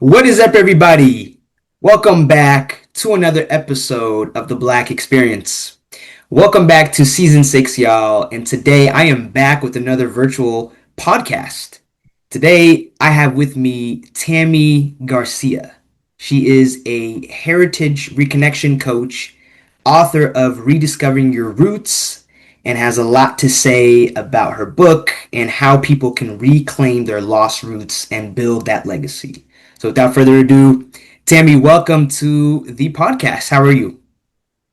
What is up, everybody? Welcome back to another episode of The Black Experience. Welcome back to season 6, y'all. And today I am back with another virtual podcast. Today I have with me Tami Garcia. She is a heritage reconnection coach, author of Rediscovering Your Roots, and has a lot to say about her book and how people can reclaim their lost roots and build that legacy. So without further ado, Tami, welcome to the podcast. How are you?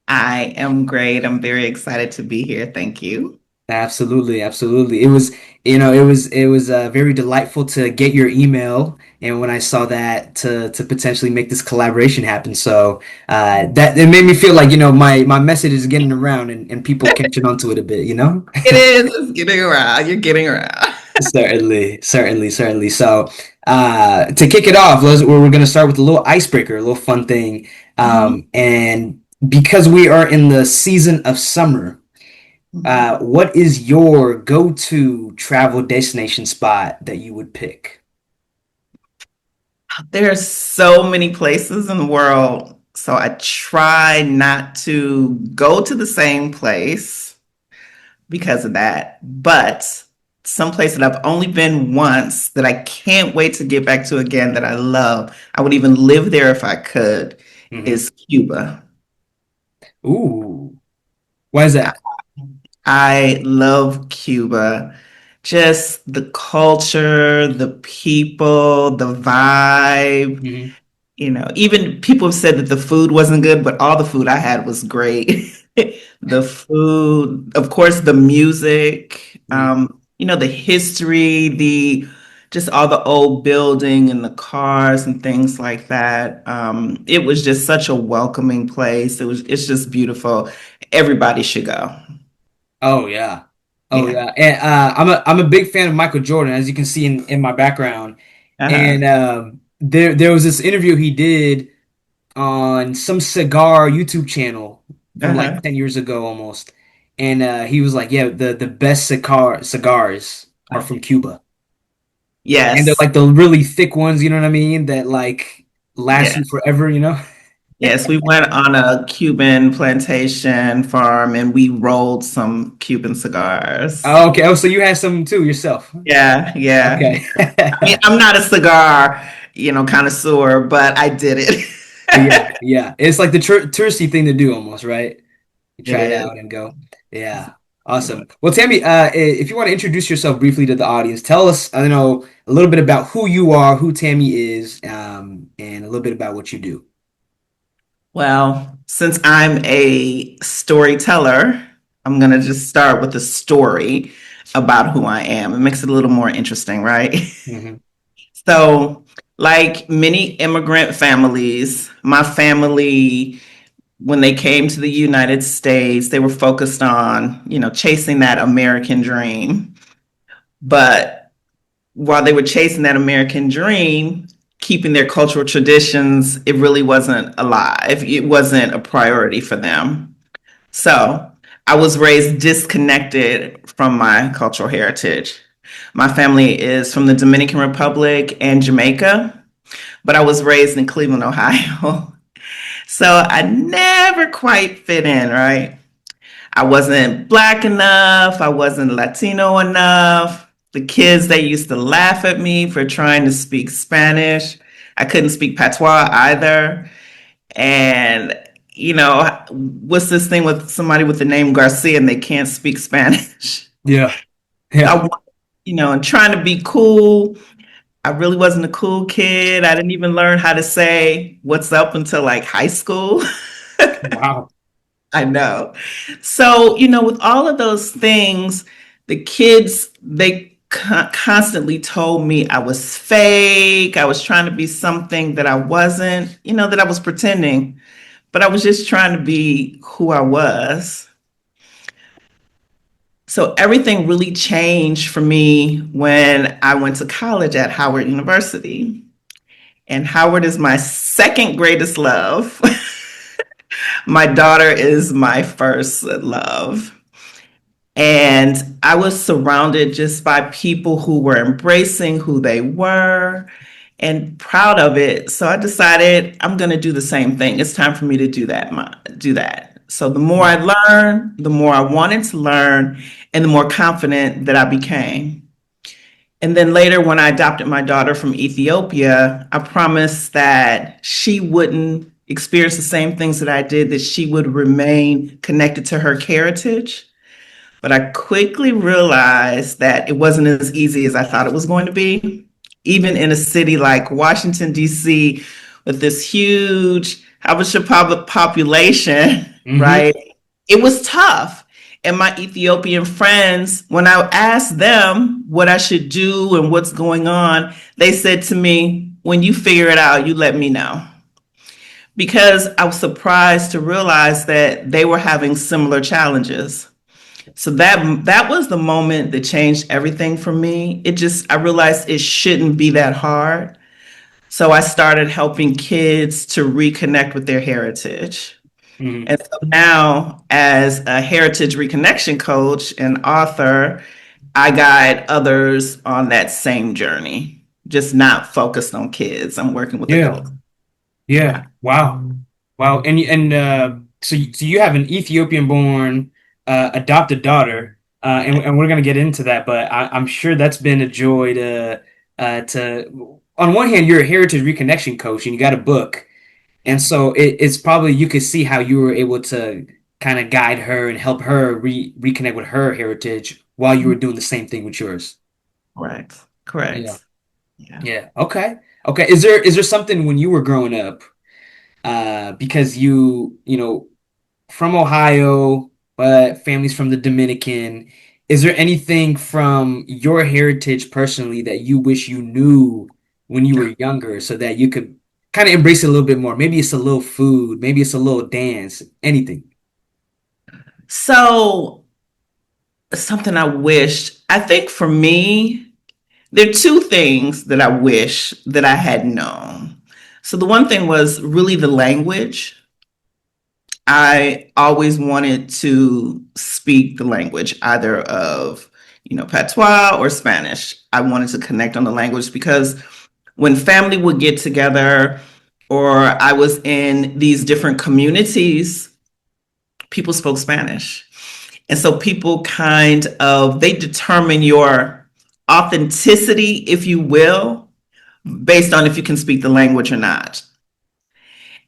I am great. I'm very excited to be here. Thank you. Absolutely, absolutely. It was very delightful to get your email, and when I saw that to potentially make this collaboration happen, so that it made me feel like my message is getting around and people catching on to it a bit, you know. It is. It's getting around. You're getting around. Certainly, certainly, certainly. So, to kick it off, we're going to start with a little icebreaker, a little fun thing. Mhm, And because we are in the season of summer, mhm. what is your go-to travel destination spot that you would pick? There are so many places in the world, so I try not to go to the same place because of that. But some place that I've only been once that I can't wait to get back to again that I love, I would even live there if I could, Hmm. is Cuba. Ooh, why is that? I love Cuba. Just the culture, the people, the vibe. Hmm. Even people have said that the food wasn't good, but all the food I had was great. The food, of course, the music, Hmm. the history, the just all the old building and the cars and things like that. It was just such a welcoming place. It's just beautiful. Everybody should go. Oh yeah, oh Yeah. yeah. And I'm a big fan of Michael Jordan, as you can see in my background. Uh-huh. And there was this interview he did on some cigar YouTube channel from like Uh-huh. 10 years ago almost. And he was like, yeah, the best cigars are from Cuba. And they're Yes. like the really thick ones, you know what I mean? That like last Yeah. you forever, you know? Yes. We went on a Cuban plantation farm and we rolled some Cuban cigars. Oh, okay. Oh, so you had some too yourself. Yeah. Yeah. Okay. I mean, I'm not a cigar, connoisseur, but I did it. Yeah, yeah. It's like the touristy thing to do almost, right? You It try it is. out and go. Yeah. Awesome. Well, Tammy, if you want to introduce yourself briefly to the audience, tell us, I don't know, a little bit about who you are, who Tammy is, and a little bit about what you do. Well, since I'm a storyteller, I'm going to just start with a story about who I am. It makes it a little more interesting, right? Hmm. So, like many immigrant families, my family, when they came to the United States, they were focused on, chasing that American dream. But while they were chasing that American dream, keeping their cultural traditions, it really wasn't alive. It wasn't a priority for them. So I was raised disconnected from my cultural heritage. My family is from the Dominican Republic and Jamaica, but I was raised in Cleveland, Ohio. So I never quite fit in, right? I wasn't black enough. I wasn't Latino enough. The kids, they used to laugh at me for trying to speak Spanish. I couldn't speak patois either. And, what's this thing with somebody with the name Garcia and they can't speak Spanish? Yeah. I, Yeah. wa- and trying to be cool. I really wasn't a cool kid. I didn't even learn how to say what's up until like high school. Wow. I know. So, with all of those things, the kids, they constantly told me I was fake. I was trying to be something that I wasn't, that I was pretending, but I was just trying to be who I was. So everything really changed for me when I went to college at Howard University. And Howard is my second greatest love. My daughter is my first love. And I was surrounded just by people who were embracing who they were and proud of it. So I decided I'm going to do the same thing. It's time for me to do that. Do that. So the more I learned, the more I wanted to learn, and the more confident that I became. And then later, when I adopted my daughter from Ethiopia, I promised that she wouldn't experience the same things that I did, that she would remain connected to her heritage. But I quickly realized that it wasn't as easy as I thought it was going to be. Even in a city like Washington, D.C., with this huge Habesha population, Mm-hmm. right? It was tough. And my Ethiopian friends, when I asked them what I should do and what's going on, they said to me, when you figure it out, you let me know. Because I was surprised to realize that they were having similar challenges. So that was the moment that changed everything for me. I realized it shouldn't be that hard. So I started helping kids to reconnect with their heritage. Mm-hmm. And so now, as a heritage reconnection coach and author, I guide others on that same journey, just not focused on kids. I'm working with Yeah. adults. Yeah. Yeah. Wow. Wow. So you have an Ethiopian-born adopted daughter, and we're gonna get into that, but I'm sure that's been a joy to on one hand, you're a heritage reconnection coach and you got a book, and so it's probably you could see how you were able to kind of guide her and help her reconnect with her heritage while you were doing the same thing with yours. Correct. Yeah. Correct. Yeah. Yeah. Okay. Okay. Is there something when you were growing up, because you know, from Ohio, but families from the Dominican. Is there anything from your heritage personally that you wish you knew when you were younger so that you could kind of embrace it a little bit more? Maybe it's a little food, maybe it's a little dance, anything. So, something I wished, I think for me, there are two things that I wish that I had known. So, the one thing was really the language. I always wanted to speak the language, either of, patois or Spanish. I wanted to connect on the language because when family would get together or I was in these different communities, people spoke Spanish. And so people they determine your authenticity, if you will, based on if you can speak the language or not.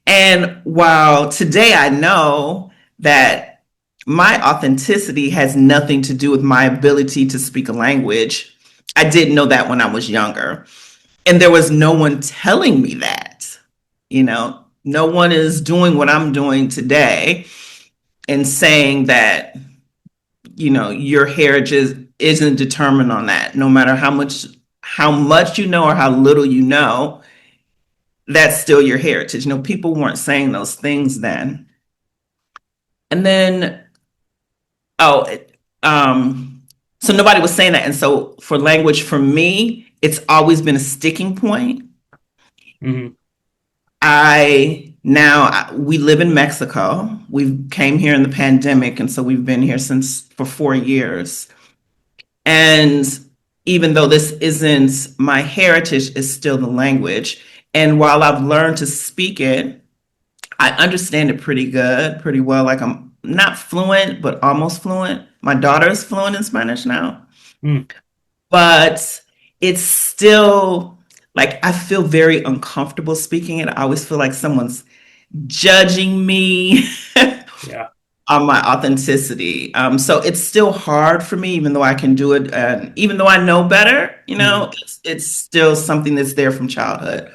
And while today I know that my authenticity has nothing to do with my ability to speak a language, I didn't know that when I was younger. And there was no one telling me that. No one is doing what I'm doing today and saying that, your heritage isn't determined on that. No matter how much you know or how little you know, that's still your heritage. People weren't saying those things then. And then, oh, so nobody was saying that. And so for language, for me, it's always been a sticking point. Hmm. We live in Mexico. We came here in the pandemic, and so we've been here for 4 years. And even though this isn't my heritage, it's still the language. And while I've learned to speak it, I understand it pretty good, pretty well. Like I'm not fluent, but almost fluent. My daughter is fluent in Spanish now, Mm. but it's still like I feel very uncomfortable speaking it. I always feel like someone's judging me Yeah. on my authenticity. So it's still hard for me, even though I can do it, and even though I know better, Hmm. it's still something that's there from childhood.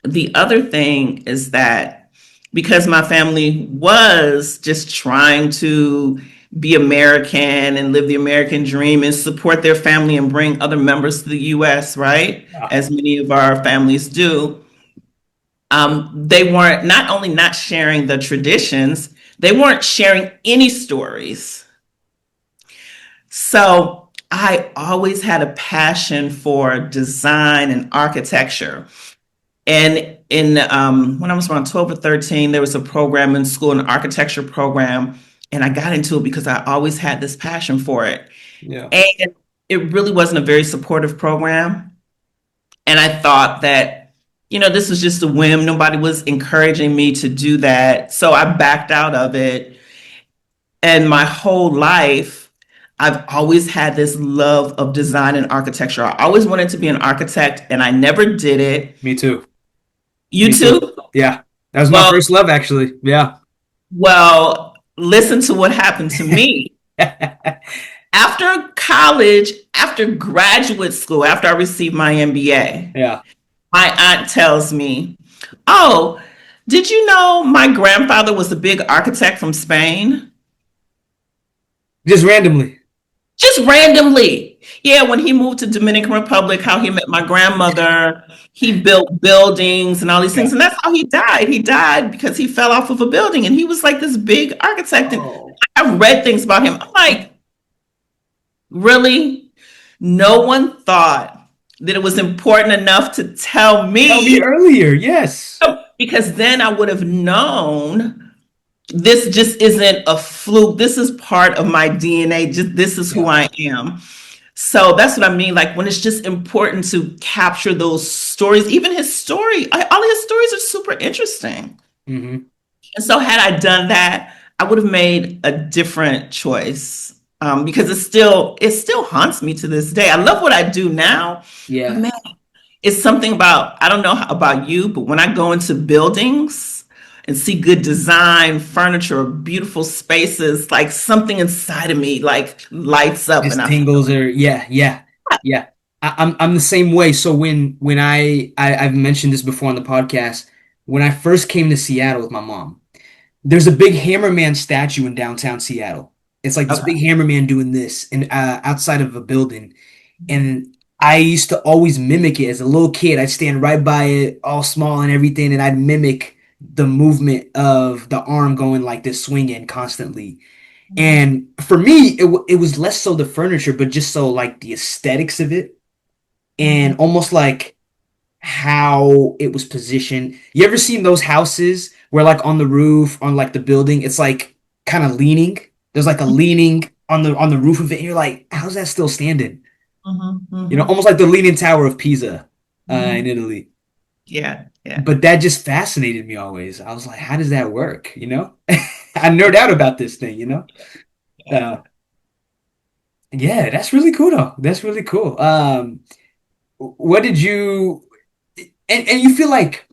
The other thing is that because my family was just trying to be American and live the American dream and support their family and bring other members to the US, right? Yeah. As many of our families do. They weren't not only not sharing the traditions, they weren't sharing any stories. So I always had a passion for design and architecture. And when I was around 12 or 13, there was a program in school, an architecture program, and I got into it because I always had this passion for it. Yeah. And it really wasn't a very supportive program. And I thought that, this was just a whim. Nobody was encouraging me to do that. So I backed out of it. And my whole life, I've always had this love of design and architecture. I always wanted to be an architect, and I never did it. Me too. You Me too. too? Yeah. That was my Well, first love, actually. Yeah. listen to what happened to me. After college, after graduate school, after I received my MBA, Yeah. my aunt tells me, "Oh, did you know my grandfather was a big architect from Spain?" Just randomly. Just randomly. Yeah, when he moved to Dominican Republic, how he met my grandmother, he built buildings and all these Yeah. things. And that's how he died. He died because he fell off of a building and he was like this big architect. And Oh. I've read things about him. I'm like, really? No one thought that it was important enough to tell Tell me me, earlier. Yes. because then I would have known this just isn't a fluke. This is part of my DNA. Just this is who Yeah. I am. So that's what I mean. Like when it's just important to capture those stories, even his story, all of his stories are super interesting. Hmm. And so had I done that, I would have made a different choice. Because it still haunts me to this day. I love what I do now, but Yeah. man, it's something about, I don't know about you, but when I go into buildings and see good design, furniture, beautiful spaces, like something inside of me like lights up and Just I feel, tingles or yeah, yeah, yeah. I'm the same way. So when I've mentioned this before on the podcast, when I first came to Seattle with my mom, there's a big Hammerman statue in downtown Seattle. It's like this okay. big Hammerman doing this and outside of a building. And I used to always mimic it as a little kid. I'd stand right by it, all small and everything, and I'd mimic the movement of the arm going like this, swinging constantly. And for me, it was less so the furniture, but just so like the aesthetics of it Mhm. and almost like how it was positioned. You ever seen those houses where like on the roof, on like the building, it's like kind of leaning? There's like a leaning on the roof of it, and you're like, how's that still standing? Mhm. You know, Mhm. almost like the Leaning Tower of Pisa in Mhm. Italy. Yeah, yeah. But that just fascinated me always. I was like, how does that work? You know, I nerd out about this thing. You know, uh, yeah, that's really cool though. That's really cool. What did you and you feel like?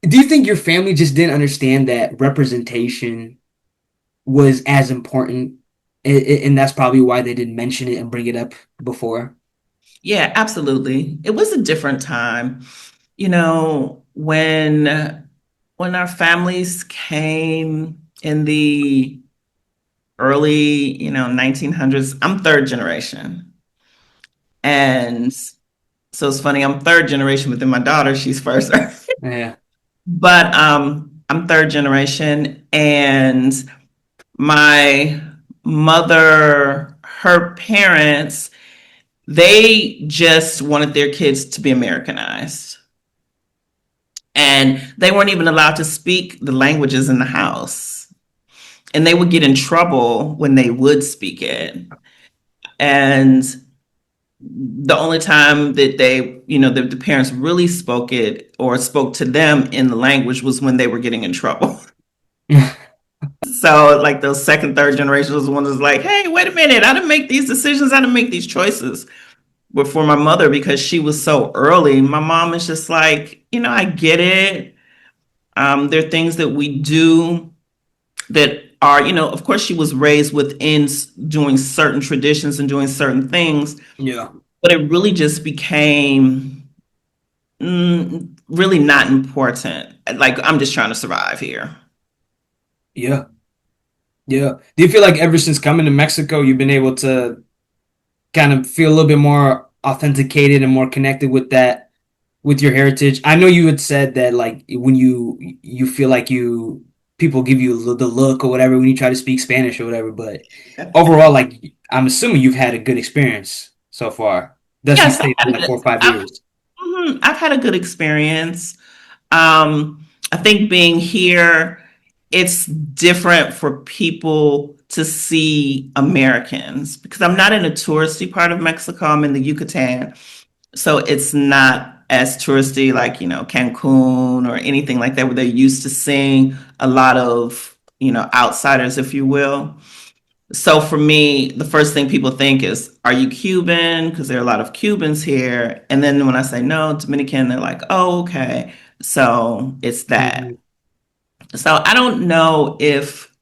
Do you think your family just didn't understand that representation was as important, and that's probably why they didn't mention it and bring it up before? Yeah, absolutely. It was a different time. When our families came in the early, 1900s, I'm third generation. And so it's funny, I'm third generation within my daughter, she's first. Yeah, But I'm third generation, and my mother, her parents, they just wanted their kids to be Americanized. And they weren't even allowed to speak the languages in the house. And they would get in trouble when they would speak it. And the only time that the parents really spoke it or spoke to them in the language was when they were getting in trouble. So like those second, third generations was the ones that's like, hey, wait a minute, I didn't make these decisions, I didn't make these choices. But for my mother, because she was so early, my mom is just like, I get it. There are things that we do that are, of course, she was raised within doing certain traditions and doing certain things, yeah, but it really just became really not important. Like, I'm just trying to survive here. yeah, yeah. Do you feel like ever since coming to Mexico, you've been able to kind of feel a little bit more authenticated and more connected with that, with your heritage? I know you had said that like when you feel like you people give you the look or whatever when you try to speak Spanish or whatever, but overall, like I'm assuming you've had a good experience so far. Thus, you Yes, stayed for like 4 or 5 years. I've had a good experience. I think being here, it's different for people to see Americans because I'm not in a touristy part of Mexico. I'm in the Yucatan. So it's not as touristy like, Cancun or anything like that, where they're used to seeing a lot of, outsiders, if you will. So for me, the first thing people think is, are you Cuban? Because there are a lot of Cubans here. And then when I say no, Dominican, they're like, oh, okay. So it's that. Hmm. So I don't know if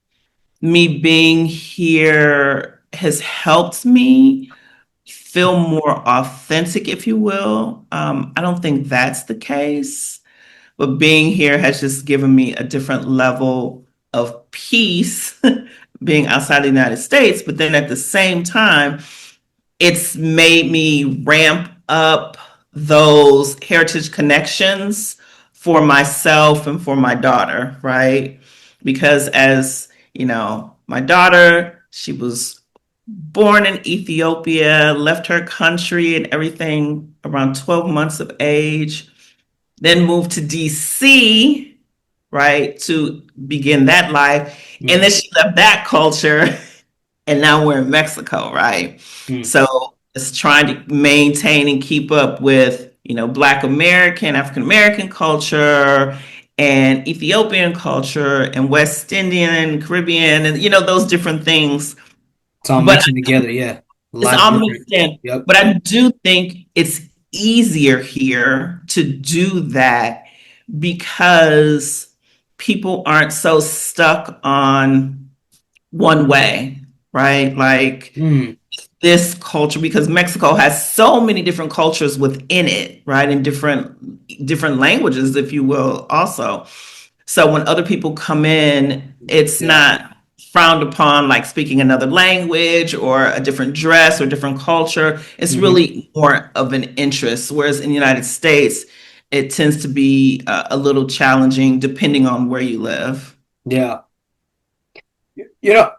me being here has helped me feel more authentic, if you will. I don't think that's the case, but being here has just given me a different level of peace being outside the United States. But then at the same time, it's made me ramp up those heritage connections for myself and for my daughter, right? Because as you know, my daughter, she was born in Ethiopia, left her country and everything around 12 months of age, then moved to DC, right, to begin that life. And then Hmm. she left that culture and now we're in Mexico, right? Hmm. So it's trying to maintain and keep up with, Black American, African American culture and Ethiopian culture and West Indian, Caribbean, and those different things. It's all But mixing together. Yeah. A it's lot all different. mixed in. Yep. But I do think it's easier here to do that because people aren't so stuck on one way, right? Like Mm. this culture, because Mexico has so many different cultures within it, right? And different languages, if you will, also. So when other people come in, it's Yeah. not frowned upon like speaking another language or a different dress or different culture. It's Hmm. really more of an interest. Whereas in the United States, it tends to be a little challenging depending on where you live. Yeah.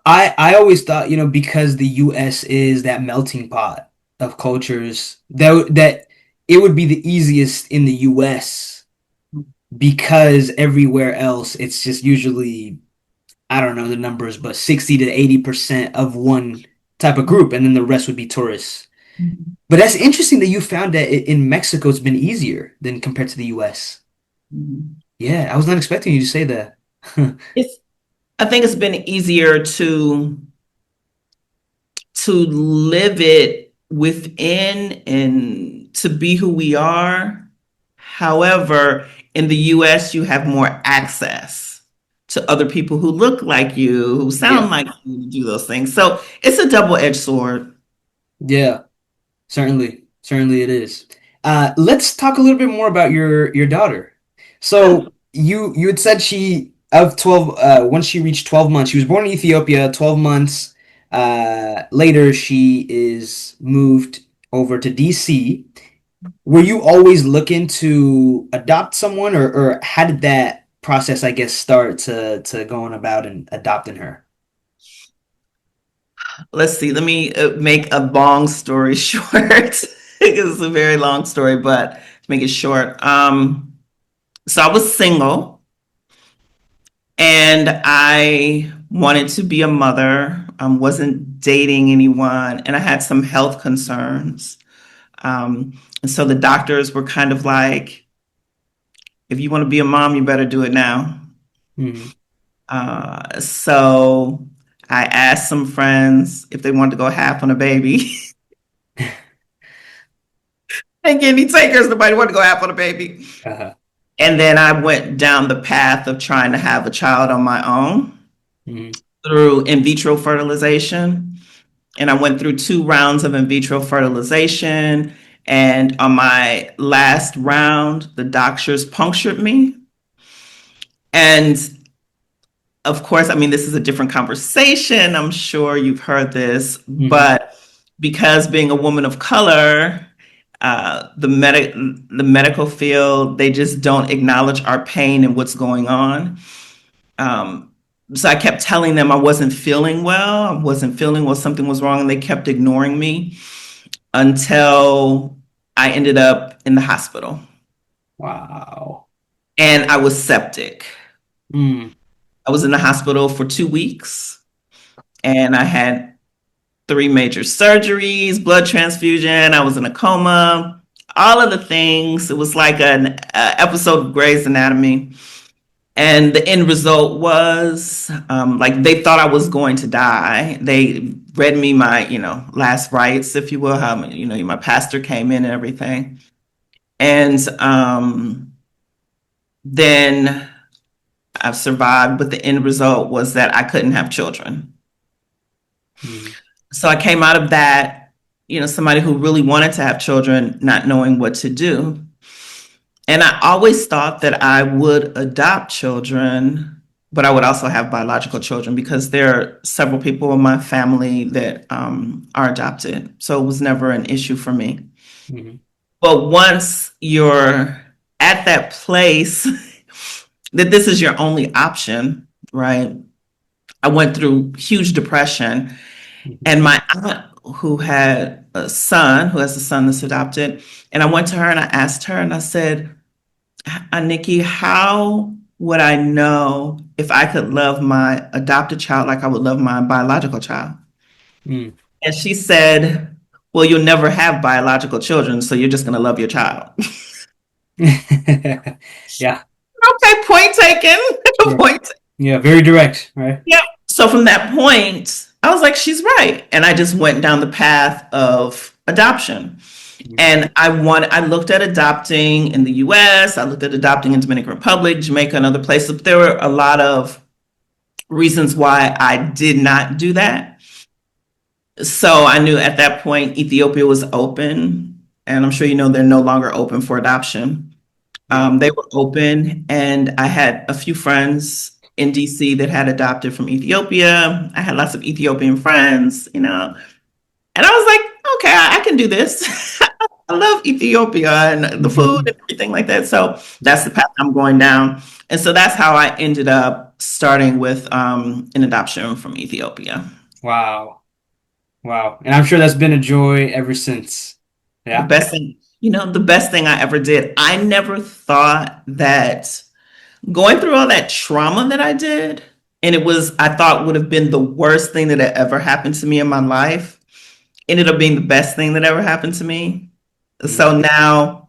I always thought, because the US is that melting pot of cultures, that it would be the easiest in the US because everywhere else it's just usually, I don't know the numbers, but 60 to 80% of one type of group, and then the rest would be tourists. But that's interesting that you found that in Mexico it's been easier than compared to the US. Yeah, I was not expecting you to say that. It's, I think it's been easier to live it within and to be who we are. However, in the US, you have more access to other people who look like you, who Yeah. sound like you, to do those things. So it's a double-edged sword. Yeah. Certainly, certainly it is. Let's talk a little bit more about your daughter. Sure. So you had said she of 12 once she reached 12 months, she was born in Ethiopia, 12 months later she is moved over to DC. Were you always looking to adopt someone, or how did that process, I guess, start to going about and adopting her? Let's see. Let me make a long story short because it's a very long story, but to make it short. So I was single and I wanted to be a mother. Wasn't dating anyone, and I had some health concerns. And so the doctors were kind of like, "If you want to be a mom, you better do it now." Hmm. So I asked some friends if they wanted to go half on a baby. And give me takers. Nobody wanted to go half on a baby. Uh-huh. And then I went down the path of trying to have a child on my own Hmm. through in vitro fertilization. And I went through 2 rounds of in vitro fertilization. And on my last round, the doctors punctured me. And of course, I mean, this is a different conversation. I'm sure you've heard this, Hmm. but because being a woman of color, the medical field, they just don't acknowledge our pain and what's going on. Um, so I kept telling them I wasn't feeling well. I wasn't feeling well. Something was wrong, and they kept ignoring me until I ended up in the hospital, Wow. and I was septic. Mm. I was in the hospital for 2 weeks, and I had 3 major surgeries, blood transfusion. I was in a coma. all of the things. It was like an episode of Grey's Anatomy. And the end result was like they thought I was going to die. They read me my, last rites, if you will, how, my pastor came in and everything. And then I've survived, but the end result was that I couldn't have children. Mhm. So I came out of that, somebody who really wanted to have children, not knowing what to do. And I always thought that I would adopt children, but I would also have biological children because there are several people in my family that are adopted. So it was never an issue for me. Mhm. But once you're at that place that this is your only option, right? I went through huge depression, Mhm. and my aunt who had a son, who has a son that's adopted, and I went to her and I asked her and I said, Nikki, how would I know if I could love my adopted child like I would love my biological child? Mm. And she said, well, you'll never have biological children, so you're just going to love your child. Yeah. Okay, point taken. Yeah. Point. Yeah. Very direct, right? Yeah. So from that point, I was like, she's right. And I just went down the path of adoption. Mhm. And I looked at adopting in the US, I looked at adopting in Dominican Republic, Jamaica, and other places. But there were a lot of reasons why I did not do that. So I knew at that point Ethiopia was open, and I'm sure you know they're no longer open for adoption. Yeah. They were open, and I had a few friends in DC that had adopted from Ethiopia. I had lots of Ethiopian friends, and I was like, okay, I can do this. I love Ethiopia and the food Mhm. and everything like that. So that's the path I'm going down. And so that's how I ended up starting with an adoption from Ethiopia. Wow. Wow. And I'm sure that's been a joy ever since. The Yeah. best thing, the best thing I ever did. I never thought that going through all that trauma that I did, and I thought would have been the worst thing that had ever happened to me in my life, ended up being the best thing that ever happened to me. Mhm. So now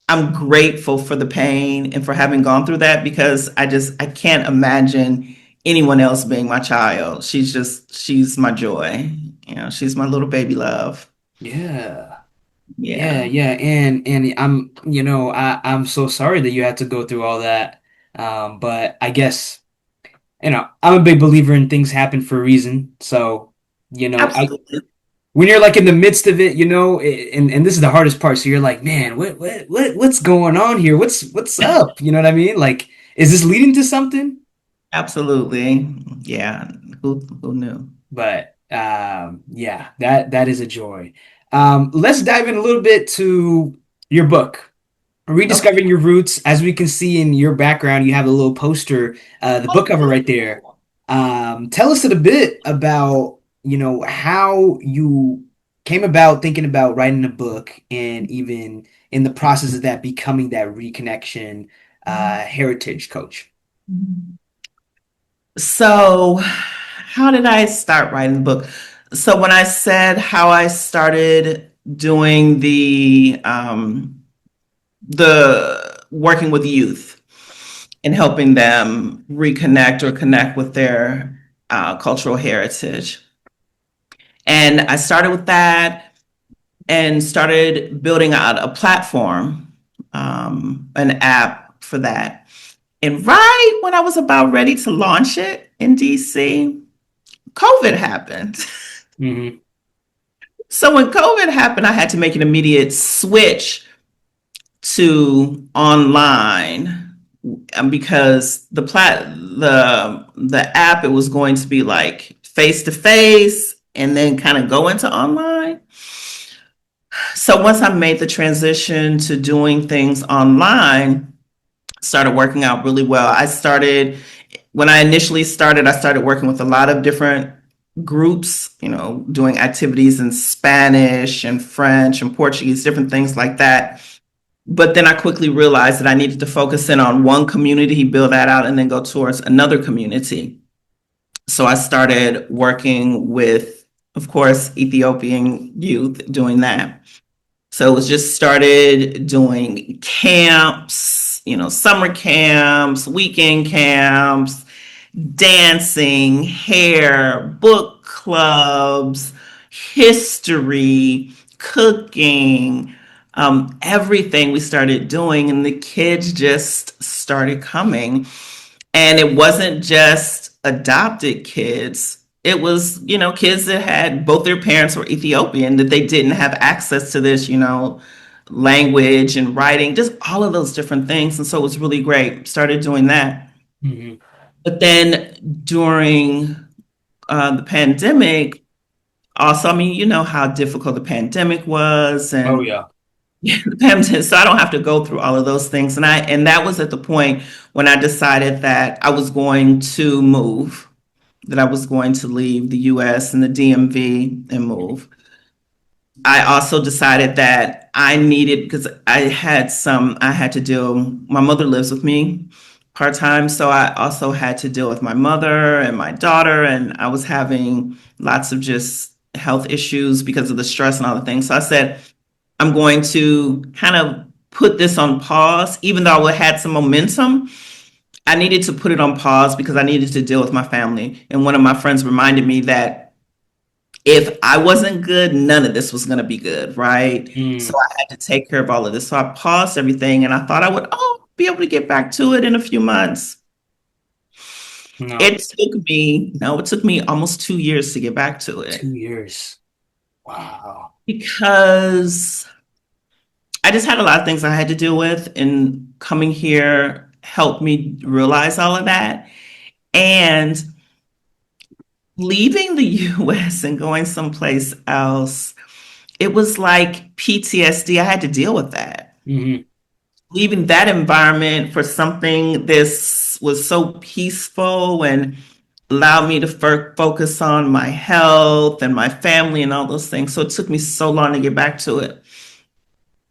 I'm grateful for the pain and for having gone through that because I can't imagine anyone else being my child. She's my joy. She's my little baby love. Yeah. Yeah, Yeah, yeah, and I'm so sorry that you had to go through all that. But I guess, I'm a big believer in things happen for a reason. So, I absolutely. when you're like in the midst of it, and this is the hardest part. So you're like, man, what's going on here? What's up? You know what I mean? Like, is this leading to something? Absolutely. Yeah. Who knew? But yeah, that is a joy. Let's dive in a little bit to your book. Okay. Rediscovering Your Roots. As we can see in your background, you have a little poster, the book cover right there. Tell us a bit about, how you came about thinking about writing a book and even in the process of that becoming that reconnection heritage coach. So, how did I start writing the book? So, when I said how I started doing the working with youth and helping them reconnect or connect with their cultural heritage, and I started with that and started building out a platform, an app for that. And right when I was about ready to launch it in DC, COVID happened. Hmm. So when COVID happened, I had to make an immediate switch to online because the app, it was going to be like face to face and then kind of go into online. So once I made the transition to doing things online, started working out really well. When I initially started, I started working with a lot of different groups, doing activities in Spanish and French and Portuguese, different things like that. But then I quickly realized that I needed to focus in on one community, build that out, and then go towards another community. So I started working with, of course, Ethiopian youth doing that. So it was just started doing camps, summer camps, weekend camps, dancing, hair, book clubs, history, cooking, everything we started doing, and the kids just started coming. And it wasn't just adopted kids. It was, kids that had both their parents were Ethiopian, that they didn't have access to this, language and writing, just all of those different things. And so it was really great. Started doing that. Hmm. But then during the pandemic, also, I mean, you know how difficult the pandemic was, Oh and yeah. the pandemic, so I don't have to go through all of those things. And that was at the point when I decided that I was going to move, that I was going to leave the US and the DMV and move. I also decided that I needed, because I had to deal, my mother lives with me part time. So I also had to deal with my mother and my daughter. And I was having lots of just health issues because of the stress and all the things. So I said, I'm going to kind of put this on pause, even though I had some momentum. I needed to put it on pause because I needed to deal with my family. And one of my friends reminded me that if I wasn't good, none of this was going to be good, right? So Mm. I had to take care of all of this. So I paused everything and I thought I would, be able to get back to it in a few months. No, It took me almost 2 years to get back to it 2 years. Wow. because I just had a lot of things I had to deal with, and coming here helped me realize all of that. And leaving the US and going someplace else, it was like PTSD. I had to deal with that. Hmm. Leaving that environment for something this was so peaceful and allowed me to focus on my health and my family and all those things. So it took me so long to get back to it.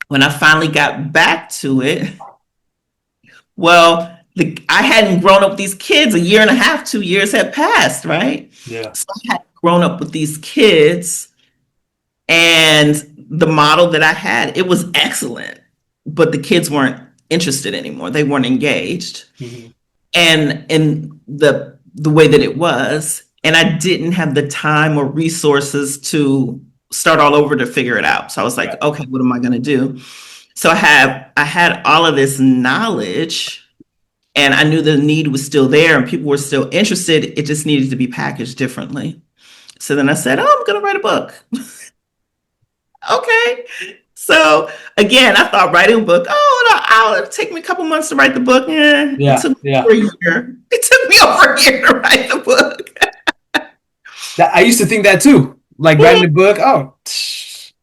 When I finally got back to it, well, I hadn't grown up with these kids. A year and a half, 2 years had passed, right? Yeah. So I had grown up with these kids, and the model that I had, it was excellent, but the kids weren't interested anymore. They weren't engaged, Hmm. and in the way that it was, and I didn't have the time or resources to start all over to figure it out. So I was Right. like, okay, what am I going to do? So I had all of this knowledge, and I knew the need was still there and people were still interested. It just needed to be packaged differently. So then I said, oh, I'm going to write a book. Okay. So again, I thought writing a book, it'll take me a couple months to write the book. It Yeah. took me Yeah. over a year. It took me over a year to write the book. That I used to think that too. Like writing a book. Oh,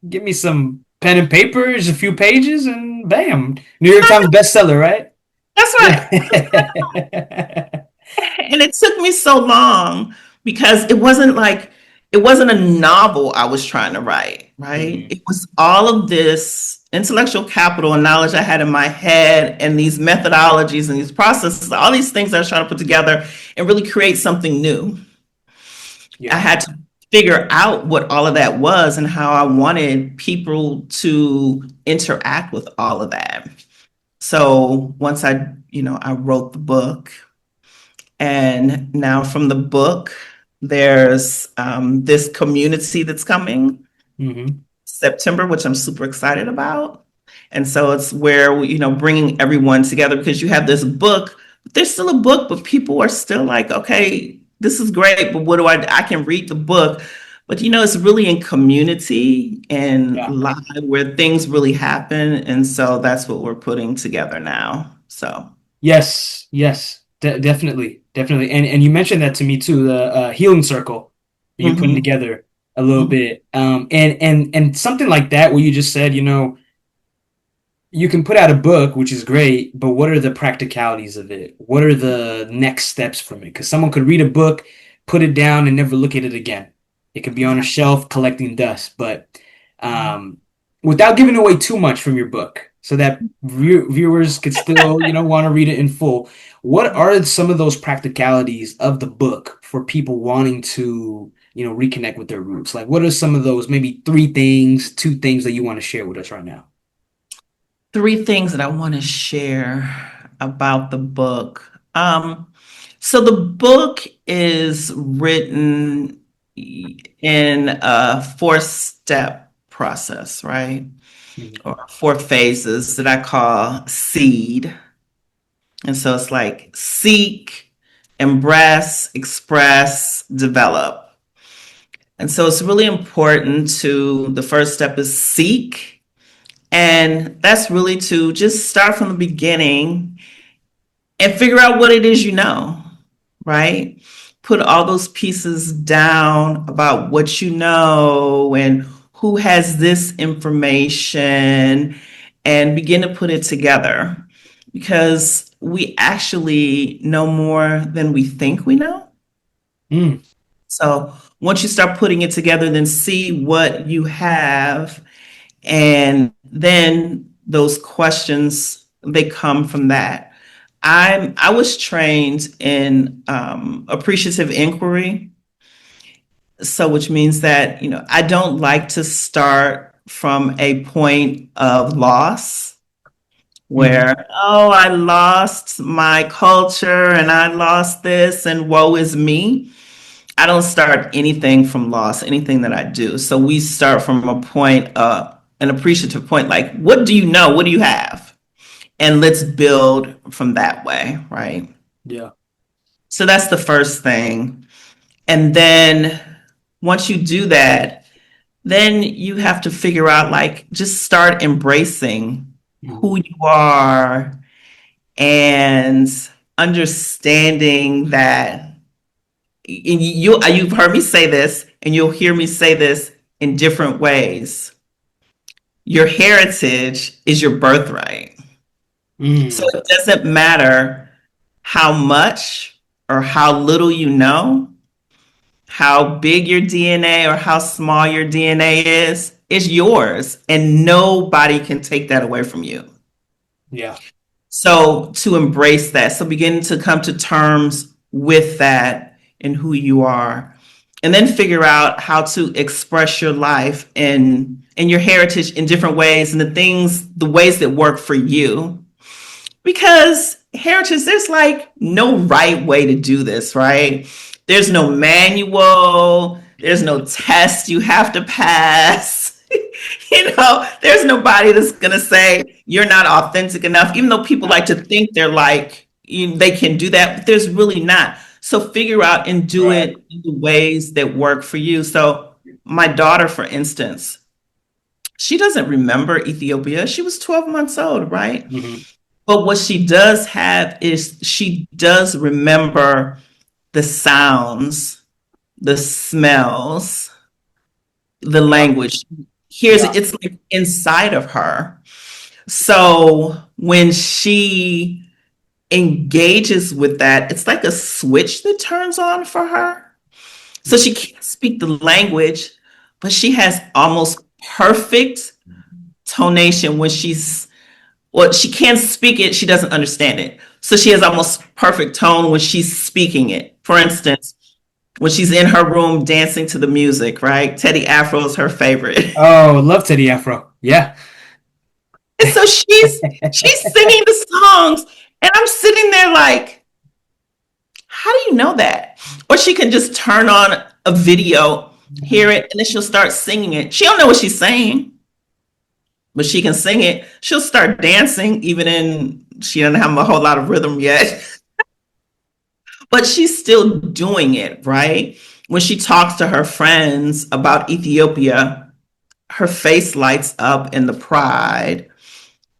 give me some pen and paper, just a few pages, and bam, New York Times bestseller, right? That's right. Yeah. And it took me so long because it wasn't a novel I was trying to write, right? Hmm. It was all of this intellectual capital and knowledge I had in my head, and these methodologies and these processes, all these things I was trying to put together and really create something new. I Yeah. had to figure out what all of that was and how I wanted people to interact with all of that. So once I wrote the book, and now from the book, there's this community that's coming Hmm. September, which I'm super excited about. And so it's where bringing everyone together, because you have this book, but there's still a book, but people are still like, okay, this is great, but what do I can read the book, but it's really in community and Yeah. live where things really happen. And so that's what we're putting together now. So, Yes. Yes. Definitely. Definitely. And you mentioned that to me too. The healing circle you're putting mhm, together a little mhm, bit. And something like that where you just said, you can put out a book, which is great, but what are the practicalities of it? What are the next steps from it? Because someone could read a book, put it down, and never look at it again. It could be on a yeah, shelf collecting dust, but mhm. um, without giving away too much from your book, so that viewers could still, want to read it in full. What are some of those practicalities of the book for people wanting to reconnect with their roots? Like, what are some of those maybe three things, two things that you want to share with us right now? Three things that I want to share about the book. So the book is written in a four-step process, right? Mhm. Or four phases that I call seed. And so it's like seek, embrace, express, develop. And so it's really important to, the first step is seek. And that's really to just start from the beginning and figure out what it is you know, right? Put all those pieces down about what you know and who has this information and begin to put it together because we actually know more than we think we know. Mm, So once you start putting it together, then see what you have. And then those questions, they come from that. I was trained in appreciative inquiry, so which means that I don't like to start from a point of loss mhm. where I lost my culture and I lost this and woe is me. I don't start anything from loss, anything that I do. So we start from a point, an appreciative point, like what do you know? What do you have? And let's build from that way, right? Yeah. So that's the first thing. And then once you do that, then you have to figure out, like, just start embracing Mhm. who you are and understanding that. And you've heard me say this, and you'll hear me say this in different ways. Your heritage is your birthright. So Mm, it doesn't matter how much or how little you know, how big your DNA or how small your DNA is, it's yours, and nobody can take that away from you. yeah. So to embrace that, so begin to come to terms with that and who you are, and then figure out how to express your life and your heritage in different ways and the ways that work for you. Because heritage, there's like no right way to do this, right? There's no manual, there's no test you have to pass. There's nobody that's gonna say you're not authentic enough, even though people like to think they're like they can do that, but there's really not. So figure out and do Right. it in the ways that work for you. So my daughter, for instance, she doesn't remember Ethiopia. She was 12 months old, right? Hmm. But what she does have is she does remember the sounds, the smells, the Yeah. language. Here's Yeah. it's like inside of her. So when she engages with that, it's like a switch that turns on for her. So Mm. she can't speak the language, but she has almost perfect tonation when she can't speak it, she doesn't understand it. So she has almost perfect tone when she's speaking it. For instance, when she's in her room dancing to the music, right? Teddy Afro is her favorite. Oh, love Teddy Afro. Yeah. And so she's singing the songs, and I'm sitting there like, how do you know that? Or she can just turn on a video, hear it, and then she'll start singing it. She don't know what she's saying, but she can sing it. She'll start dancing, even in she doesn't have a whole lot of rhythm yet, but she's still doing it, right? When she talks to her friends about Ethiopia, her face lights up in the pride,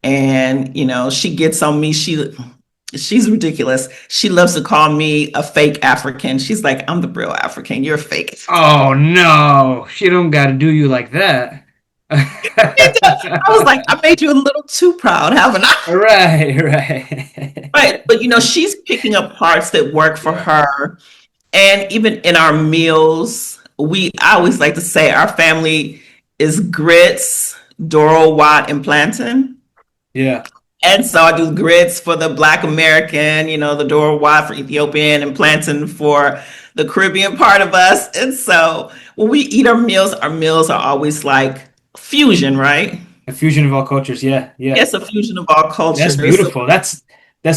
and she gets on me. She's ridiculous. She loves to call me a fake African. She's like, I'm the real African. You're fake. Oh no, she don't gotta do you like that. I was like, I made you a little too proud, haven't I? Right, right. Right. But she's picking up parts that work for Yeah, her. And even in our meals, I always like to say our family is grits, Doro, Wat, and plantain. yeah. And so I do grits for the Black American, the Doro Wat for Ethiopian, and plantain for the Caribbean part of us. And so when we eat our meals are always like fusion, right? A fusion of all cultures. Yeah, yeah. Yes, a fusion of all That's cultures. So, beautiful. That's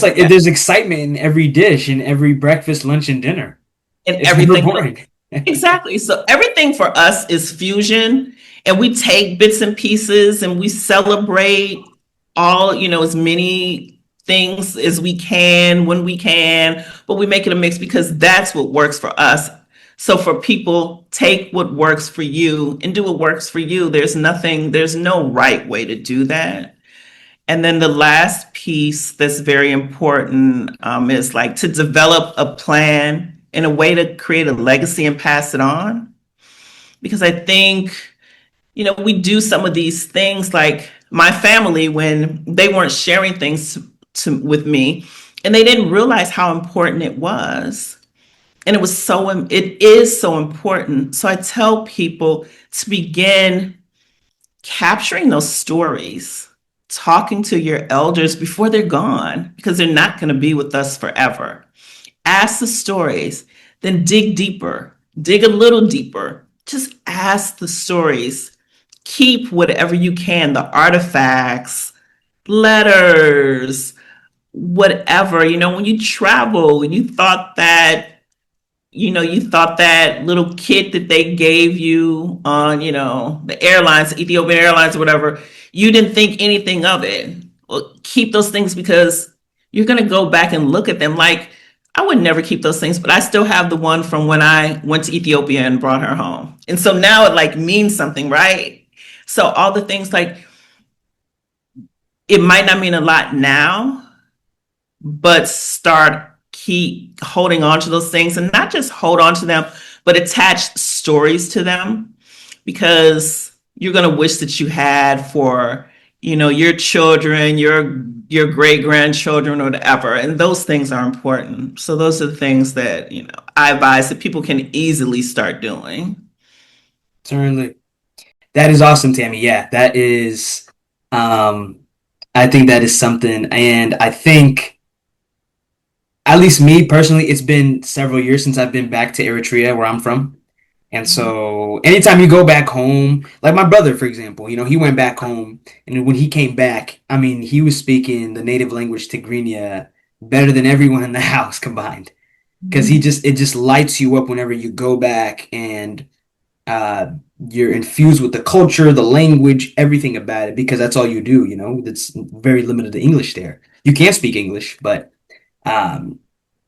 like yeah, there's excitement in every dish, in every breakfast, lunch, and dinner. and It's never everything. boring. Exactly. So everything for us is fusion, and we take bits and pieces and we celebrate all, as many things as we can when we can, but we make it a mix because that's what works for us. So for people, take what works for you and do what works for you. There's no right way to do that. And then the last piece that's very important is like to develop a plan and a way to create a legacy and pass it on. Because I think, we do some of these things like my family when they weren't sharing things with me and they didn't realize how important it was. And it is so important. So I tell people to begin capturing those stories, talking to your elders before they're gone, because they're not going to be with us forever. Ask the stories, then dig deeper, dig a little deeper. Just ask the stories. Keep whatever you can, the artifacts, letters, whatever. When you travel, you thought that little kit that they gave you on, the airlines, Ethiopian Airlines or whatever, you didn't think anything of it. Well, keep those things because you're going to go back and look at them. Like, I would never keep those things, but I still have the one from when I went to Ethiopia and brought her home. And so now it like means something, right? So all the things like it might not mean a lot now, but keep holding on to those things and not just hold on to them, but attach stories to them because you're going to wish that you had for, your children, your great grandchildren or whatever. And those things are important. So those are the things that, I advise that people can easily start doing. Certainly. That is awesome, Tammy. Yeah, that is um I think that is something, and I think at least me personally, it's been several years since I've been back to Eritrea where I'm from. And so anytime you go back home, like my brother, for example, he went back home and when he came back, I mean, he was speaking the native language Tigrinya better than everyone in the house combined. Because it just lights you up whenever you go back and uh, you're infused with the culture, the language, everything about it, because that's all you do. It's very limited to English there. You can speak English, but um,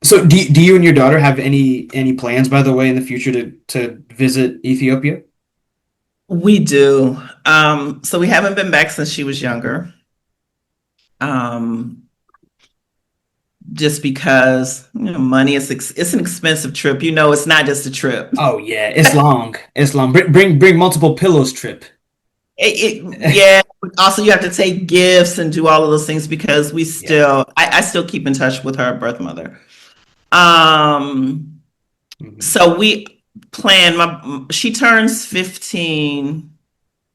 so do you and your daughter have any plans, by the way, in the future to visit Ethiopia? We do. So we haven't been back since she was younger. Um, just because money it's an expensive trip. It's not just a trip. Oh yeah, it's long. It's long. Bring multiple pillows trip. Yeah. Also, you have to take gifts and do all of those things because Yeah. I still keep in touch with her birth mother. Um, Mhm. so we plan. She turns 15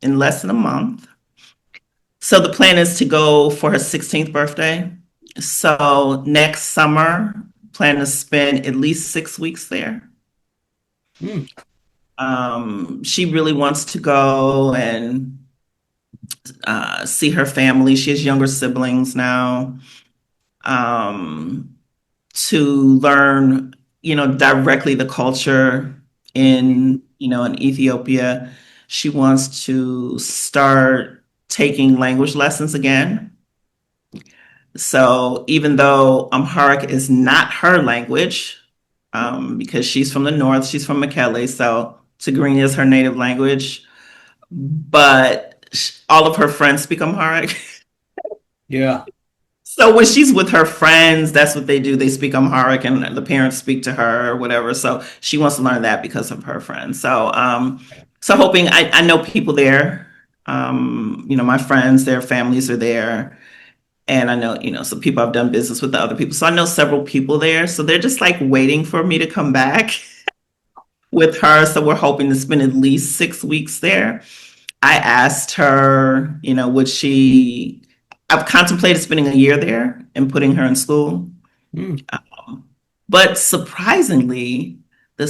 in less than a month. So the plan is to go for her 16th birthday. So next summer, plan to spend at least 6 weeks there. Mm. She really wants to go and see her family. She has younger siblings now. Um, to learn, directly the culture in Ethiopia. She wants to start taking language lessons again. So even though Amharic is not her language, because she's from the north, she's from Mekelle, so Tigrinya is her native language, but all of her friends speak Amharic. Yeah. So when she's with her friends, that's what they do. They speak Amharic and the parents speak to her or whatever. So she wants to learn that because of her friends. So hoping I know people there. My friends, their families are there. And I know, some people I've done business with the other people. So I know several people there. So they're just like waiting for me to come back with her. So we're hoping to spend at least 6 weeks there. I asked her, I've contemplated spending a year there and putting her in school. Mm. But surprisingly, the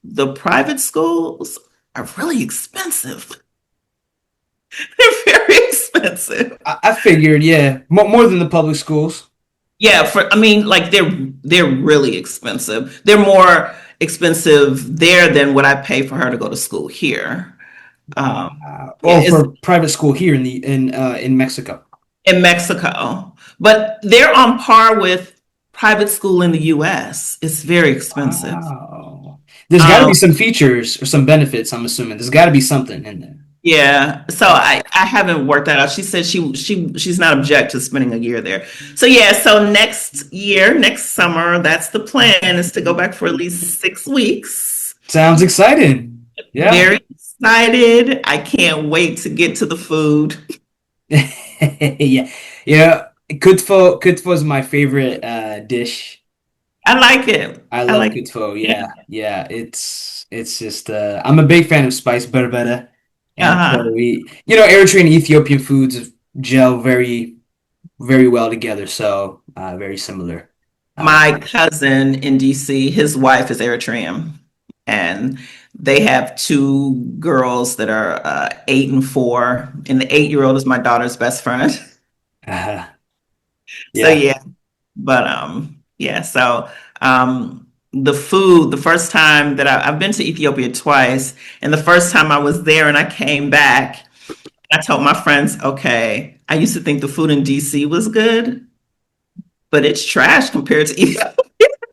the private schools are really expensive. They're very expensive. I figured, yeah, more than the public schools. Yeah, I mean, like they're really expensive. They're more expensive there than what I pay for her to go to school here. Yeah, Oh, it's for private school here in Mexico. in Mexico, but they're on par with private school in the US. It's very expensive. Wow. There's got to be Um, some features or some benefits, I'm assuming. There's got to be something in there. yeah, so I haven't worked that out. She said she's not object to spending a year there. So yeah, so next year, next summer, that's the plan is to go back for at least 6 weeks. Sounds exciting. Yeah. Very excited. I can't wait to get to the food. Yeah. Yeah. Kutfo is my favorite dish. I like it. I I love like it. kutfo. Yeah. Yeah. Yeah. It's just I'm a big fan of spice berbera. And so Uh-huh. Eritrean and Ethiopian foods gel very well together. So very similar. Uh, My cousin in DC, his wife is Eritrean, and they have two girls that are 8 and 4, and the 8-year-old is my daughter's best friend. uh, So yeah. yeah, but yeah, so the food, the first time that I've been to Ethiopia twice, and the first time I was there and I came back, I told my friends, okay, I used to think the food in DC was good, but it's trash compared to Ethiopia.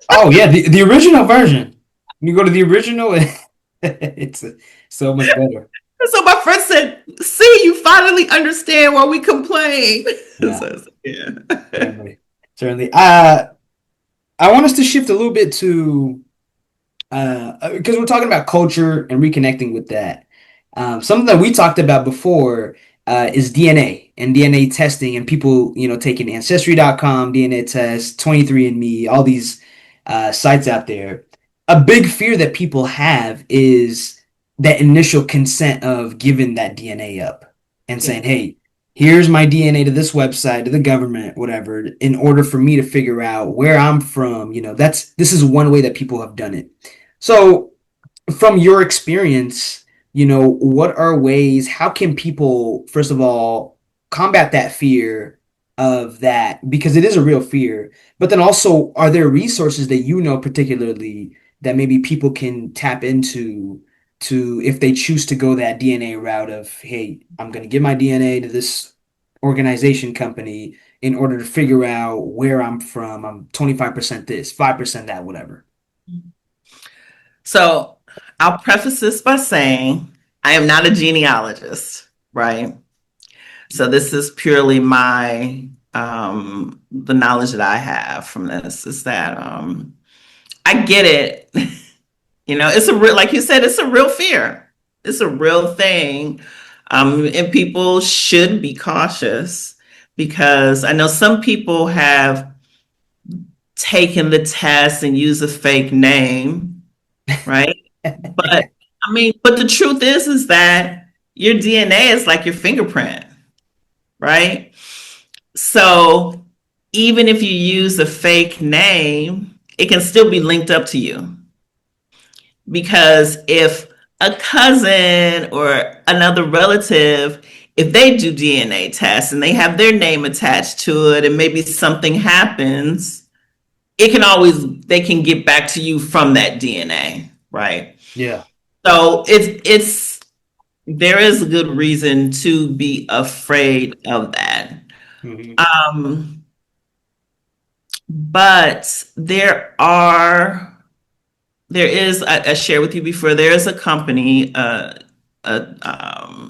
Oh yeah, the original version. When you go to the original, it's so much better. So my friend said, see, you finally understand why we complain. Yeah, So, yeah. certainly, certainly. I want us to shift a little bit to because we're talking about culture and reconnecting with that. Something that we talked about before is DNA and DNA testing and people, taking Ancestry.com, DNA test, 23andMe, all these sites out there. A big fear that people have is that initial consent of giving that DNA up and Yeah. saying, hey, here's my DNA to this website, to the government, whatever, in order for me to figure out where I'm from. This is one way that people have done it. So, from your experience, what are ways, how can people, first of all, combat that fear of that? Because it is a real fear. But then also, are there resources that particularly that maybe people can tap into to, if they choose to go that DNA route of, hey, I'm going to give my DNA to this organization company in order to figure out where I'm from. I'm 25% this, 5% that, whatever. So I'll preface this by saying I am not a genealogist, right? So this is purely my the knowledge that I have from this is that I get it. It's a real, like you said, it's a real fear. It's a real thing. And people should be cautious because I know some people have taken the test and used a fake name, right? But I mean, but the truth is that your DNA is like your fingerprint, right? So even if you use a fake name, it can still be linked up to you. Because if a cousin or another relative, if they do DNA tests and they have their name attached to it and maybe something happens, they can get back to you from that DNA, right? Yeah. So it's there is a good reason to be afraid of that. Mhm. Um, but there is I shared with you before, there is a company,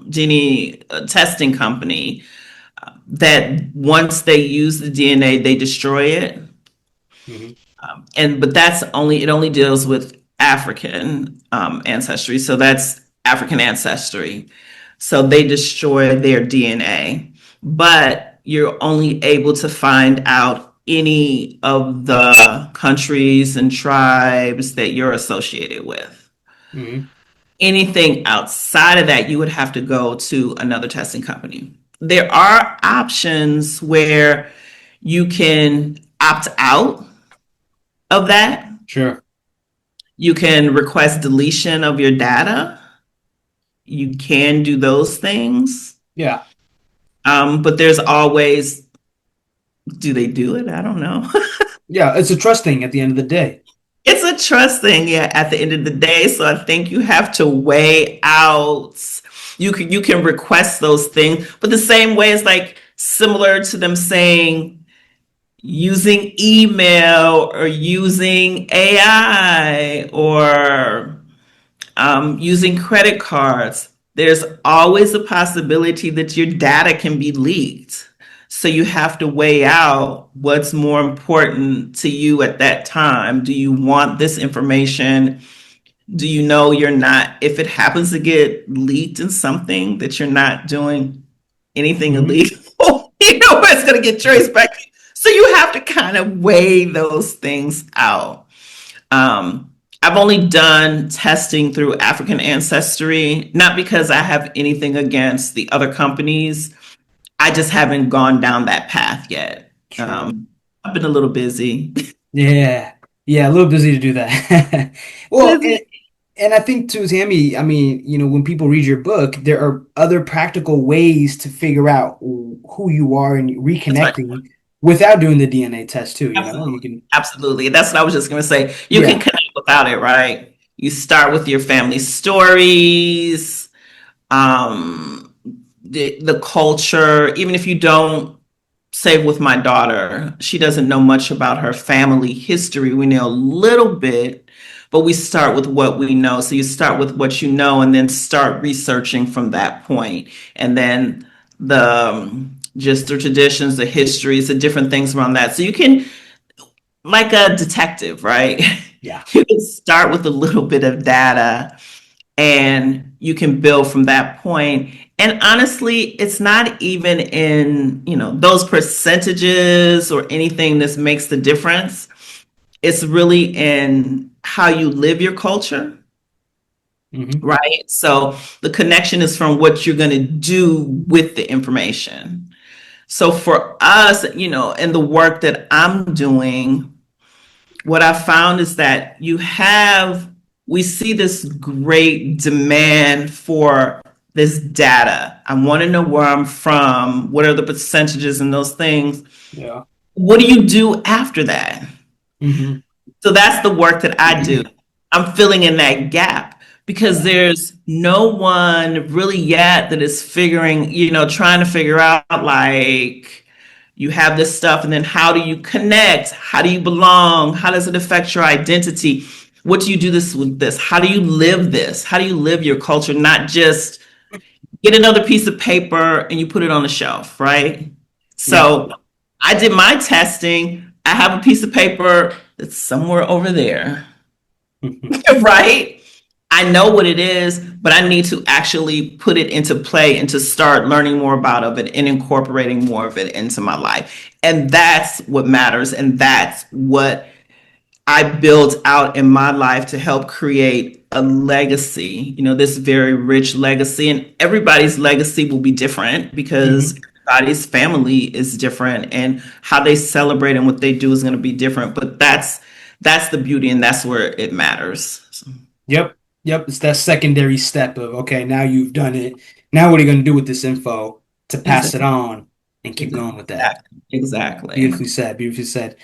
gene testing company, that once they use the DNA, they destroy it. Mhm. But it only deals with African ancestry. So that's African ancestry. So they destroy their DNA, but you're only able to find out any of the countries and tribes that you're associated with. Mhm. Anything outside of that, you would have to go to another testing company. There are options where you can opt out of that. Sure. You can request deletion of your data. You can do those things. Yeah. But there's always, do they do it? I don't know. Yeah, it's a trust thing at the end of the day. It's a trust thing, yeah, at the end of the day. So I think you have to weigh out. You can request those things, but the same way is like similar to them saying using email or using AI or using credit cards. There's always a possibility that your data can be leaked. So you have to weigh out what's more important to you at that time. Do you want this information? Do you know you're not, if it happens to get leaked in something, that you're not doing anything Hmm. illegal? You know, it's going to get traced back. So you have to kind of weigh those things out. I've only done testing through African ancestry, not because I have anything against the other companies. I just haven't gone down that path yet. Sure. I've been a little busy. Yeah. Yeah, a little busy to do that. Well, Busy. and I think too, Tammy, I mean, when people read your book, there are other practical ways to figure out who you are and That's right. reconnecting without doing the DNA test too, you Absolutely. can, Absolutely. That's what I was just going to say. You can yeah. connect without it, right? You start with your family stories, um, the culture, even if you don't, say with my daughter, she doesn't know much about her family history. We know a little bit, but we start with what we know. So you start with what you know and then start researching from that point. And then just the traditions, the histories, the different things around that. So you can, like a detective, right? Yeah. You can start with a little bit of data and you can build from that point. And honestly, it's not even in, those percentages or anything that makes the difference. It's really in how you live your culture, Hmm. right? So the connection is from what you're going to do with the information. So for us, in the work that I'm doing, what I found is that we see this great demand for this data. I want to know where I'm from. What are the percentages and those things? Yeah. What do you do after that? Hmm. So that's the work that I do. I'm filling in that gap because Yeah. there's no one really yet that is trying to figure out like, you have this stuff, and then how do you connect? How do you belong? How does it affect your identity? What do you do this with this? How do you live this? How do you live your culture? Not just get another piece of paper and you put it on the shelf, right? Yeah. So I did my testing. I have a piece of paper that's somewhere over there, right? I know what it is, but I need to actually put it into play and to start learning more about it and incorporating more of it into my life. And that's what matters. And that's what I built out in my life to help create a legacy, this very rich legacy. And everybody's legacy will be different because Hmm. everybody's family is different and how they celebrate and what they do is going to be different. But that's the beauty and that's where it matters. So, Yep. Yep. It's that secondary step of, okay, now you've done it. Now what are you going to do with this info to pass it exactly. on and keep going with that? Exactly. Beautifully said. Beautifully said.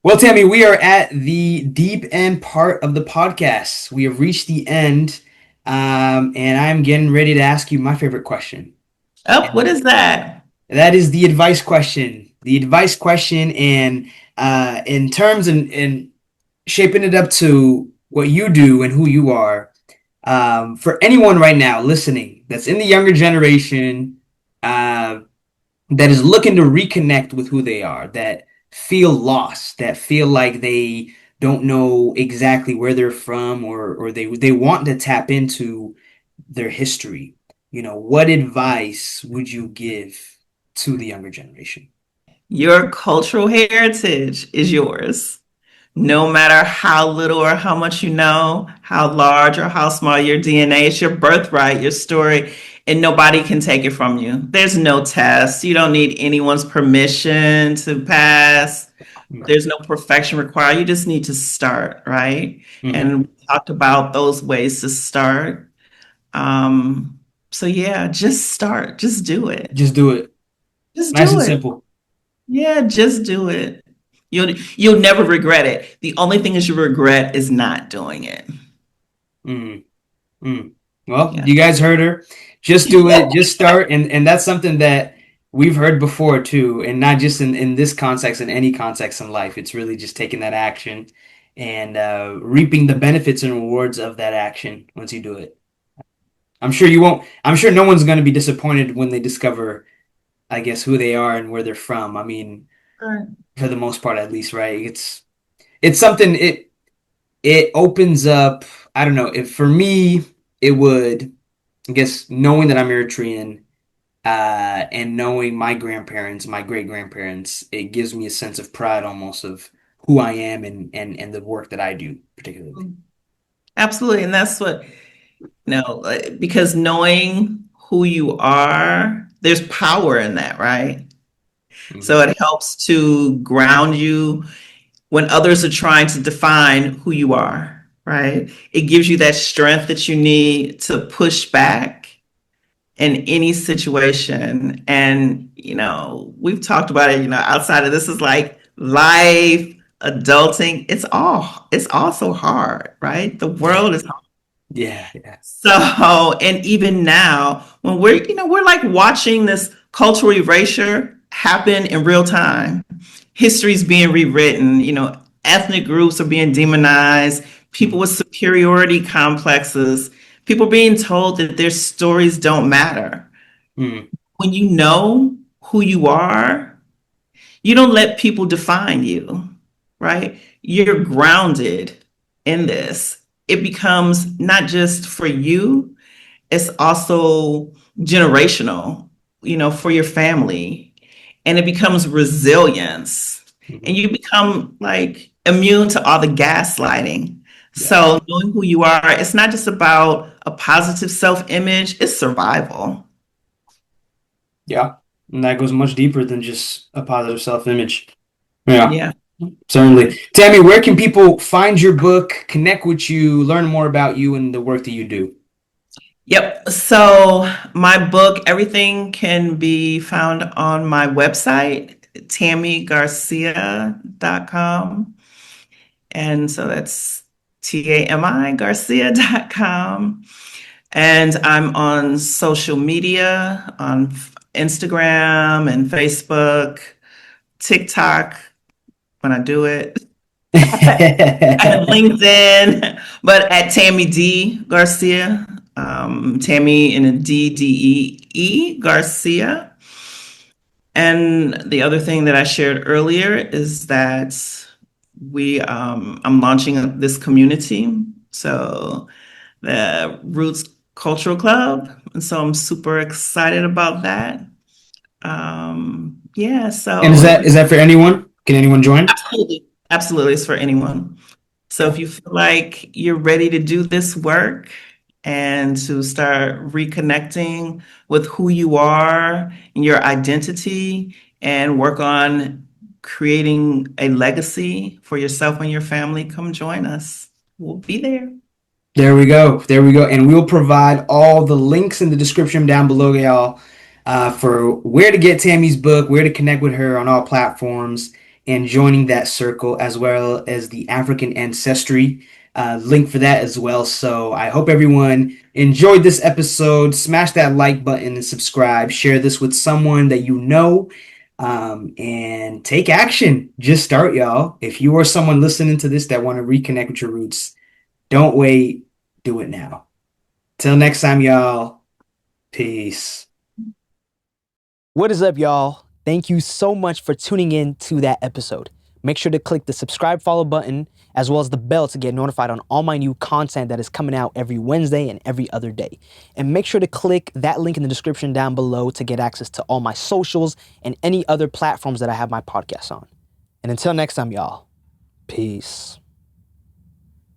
Well, Tammy, we are at the deep end part of the podcast. We have reached the end, and I'm getting ready to ask you my favorite question. Oh, what And is that? that is the advice question. The advice question, and in terms and shaping it up to what you do and who you are. For anyone right now listening that's in the younger generation, uh, that is looking to reconnect with who they are, that feel lost, that feel like they don't know exactly where they're from, or they want to tap into their history. What advice would you give to the younger generation? Your cultural heritage is yours. No matter how little or how much you know, how large or how small your DNA, is your birthright, your story, and nobody can take it from you. There's no test. You don't need anyone's permission to pass. There's no perfection required. You just need to start, right? Mm-hmm. And we talked about those ways to start. Um, so yeah, just start. Just do it. Just do it. Just Nice do and it. simple. Yeah, just do it. You'll never regret it. The only thing is you regret is not doing it. Mm, mm. Well, Yeah. you guys heard her. Just do it. Just start. And that's something that we've heard before too, and not just in this context, in any context in life. It's really just taking that action and reaping the benefits and rewards of that action once you do it. I'm sure you won't. I'm sure no one's going to be disappointed when they discover, I guess, who they are and where they're from. I mean, Right. for the most part, at least, right? It's something. It opens up. I don't know. If for me, it would. I guess knowing that I'm Eritrean, and knowing my grandparents, my great grandparents, it gives me a sense of pride almost of who I am and the work that I do, particularly. Absolutely. And that's what, because knowing who you are, there's power in that, right? So Hmm. it helps to ground you when others are trying to define who you are, right? It gives you that strength that you need to push back in any situation. And, we've talked about it, outside of this is like life, adulting. It's also hard, right? The Yeah, world is yeah, yeah. so, and even now, when we're like watching this cultural erasure happen in real time. History's being rewritten, ethnic groups are being demonized, people Mm, with superiority complexes, people being told that their stories don't matter. mm, When you know who you are, you don't let people define you, right? You're grounded in this. It becomes not just for you, it's also generational, for your family. And it becomes resilience. And mhm. you become like immune to all the gaslighting. Yeah, So knowing who you are, it's not just about a positive self-image, it's survival. yeah. And that goes much deeper than just a positive self-image. Yeah, Yeah. certainly. Tammy, where can people find your book, connect with you, learn more about you and the work that you do? Yep. So my book, everything can be found on my website, tamigarcia.com. And so that's Tami Garcia.com. And I'm on social media on Instagram and Facebook, TikTok when I do it, and LinkedIn, but at Tami Dee Garcia, Tami in a DDE Garcia. And the other thing that I shared earlier is that I'm launching this community. So the Roots Cultural Club. And so I'm super excited about that. Yeah, And so is that for anyone? Can anyone join? absolutely, absolutely, it's for anyone. So Yeah. if you feel like you're ready to do this work and to start reconnecting with who you are and your identity and work on creating a legacy for yourself and your family, come join us. We'll be there. There we go. There we go. And we'll provide all the links in the description down below, y'all, for where to get Tammy's book, where to connect with her on all platforms, and joining that circle, as well as the African ancestry link for that as well. So I hope everyone enjoyed this episode. Smash that like button and subscribe. Share this with someone that you know, and take action. Just start, y'all. If you are someone listening to this that want to reconnect with your roots, don't wait. Do it now. Till next time, y'all. Peace. What is up, y'all? Thank you so much for tuning in to that episode. Make sure to click the subscribe, follow button, as well as the bell to get notified on all my new content that is coming out every Wednesday and every other day. And make sure to click that link in the description down below to get access to all my socials and any other platforms that I have my podcast on. And until next time, y'all, peace.